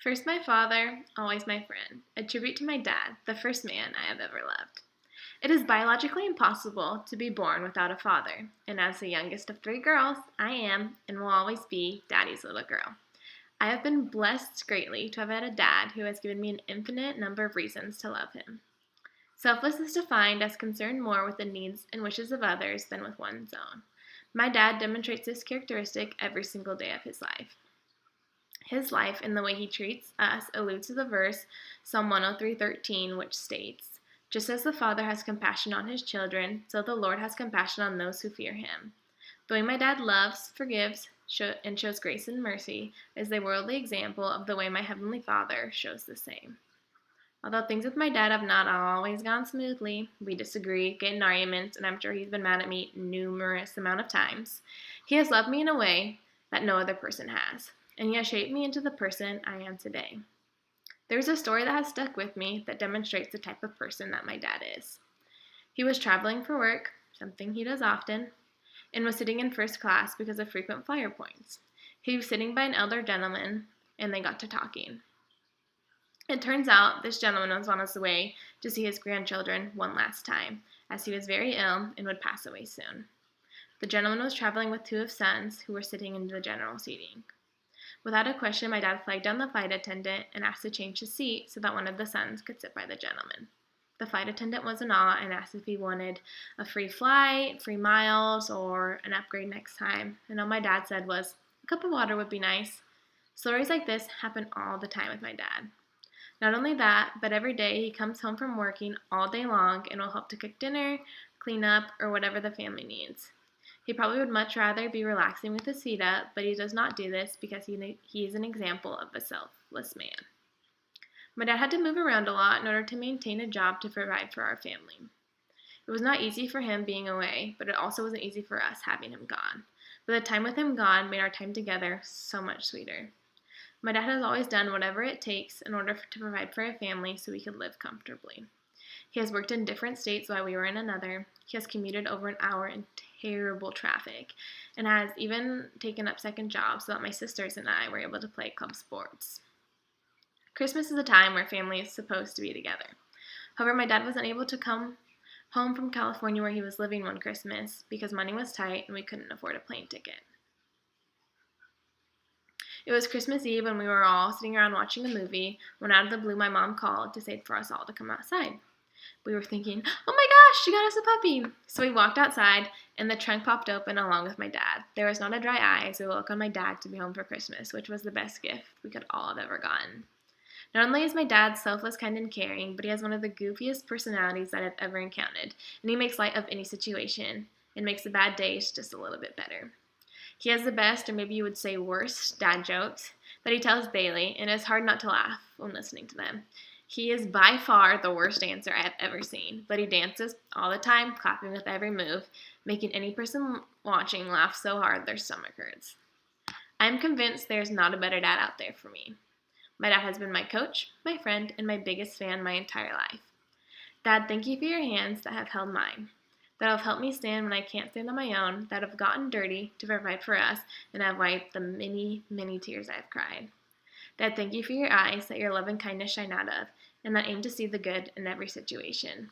First my father, always my friend, a tribute to my dad, the first man I have ever loved. It is biologically impossible to be born without a father, and as the youngest of three girls, I am and will always be Daddy's little girl. I have been blessed greatly to have had a dad who has given me an infinite number of reasons to love him. Selfless is defined as concerned more with the needs and wishes of others than with one's own. My dad demonstrates this characteristic every single day of his life. His life and the way he treats us alludes to the verse Psalm 103:13, which states, "Just as the Father has compassion on his children, so the Lord has compassion on those who fear him." The way my dad loves, forgives, and shows grace and mercy is the worldly example of the way my Heavenly Father shows the same. Although things with my dad have not always gone smoothly, we disagree, get in arguments, and I'm sure he's been mad at me numerous amount of times, he has loved me in a way that no other person has, and he has shaped me into the person I am today. There's a story that has stuck with me that demonstrates the type of person that my dad is. He was traveling for work, something he does often, and was sitting in first class because of frequent flyer points. He was sitting by an elder gentleman, and they got to talking. It turns out this gentleman was on his way to see his grandchildren one last time, as he was very ill and would pass away soon. The gentleman was traveling with two of his sons who were sitting in the general seating. Without a question, my dad flagged down the flight attendant and asked to change his seat so that one of the sons could sit by the gentleman. The flight attendant was in awe and asked if he wanted a free flight, free miles, or an upgrade next time. And all my dad said was, "A cup of water would be nice." Stories like this happen all the time with my dad. Not only that, but every day he comes home from working all day long and will help to cook dinner, clean up, or whatever the family needs. He probably would much rather be relaxing with his feet up, but he does not do this because he is an example of a selfless man. My dad had to move around a lot in order to maintain a job to provide for our family. It was not easy for him being away, but it also wasn't easy for us having him gone. But the time with him gone made our time together so much sweeter. My dad has always done whatever it takes in order to provide for a family so we could live comfortably. He has worked in different states while we were in another. He has commuted over an hour in terrible traffic and has even taken up second jobs so that my sisters and I were able to play club sports. Christmas is a time where family is supposed to be together. However, my dad wasn't able to come home from California where he was living one Christmas because money was tight and we couldn't afford a plane ticket. It was Christmas Eve when we were all sitting around watching a movie when out of the blue my mom called to say for us all to come outside. We were thinking, "Oh my gosh, she got us a puppy." So we walked outside and the trunk popped open along with my dad. There was not a dry eye as we welcomed my dad to be home for Christmas, which was the best gift we could all have ever gotten. Not only is my dad selfless, kind, and caring, but he has one of the goofiest personalities that I've ever encountered, and he makes light of any situation and makes the bad days just a little bit better. He has the best, or maybe you would say worst, dad jokes that he tells daily, and it's hard not to laugh when listening to them. He is by far the worst dancer I have ever seen, but he dances all the time, clapping with every move, making any person watching laugh so hard their stomach hurts. I am convinced there is not a better dad out there for me. My dad has been my coach, my friend, and my biggest fan my entire life. Dad, thank you for your hands that have held mine, that have helped me stand when I can't stand on my own, that have gotten dirty to provide for us, and have wiped the many, many tears I have cried. Dad, thank you for your eyes that your love and kindness shine out of, and that aim to see the good in every situation.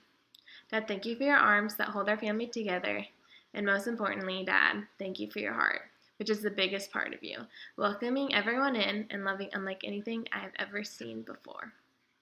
Dad, thank you for your arms that hold our family together, and most importantly, Dad, thank you for your heart, which is the biggest part of you, welcoming everyone in and loving unlike anything I have ever seen before.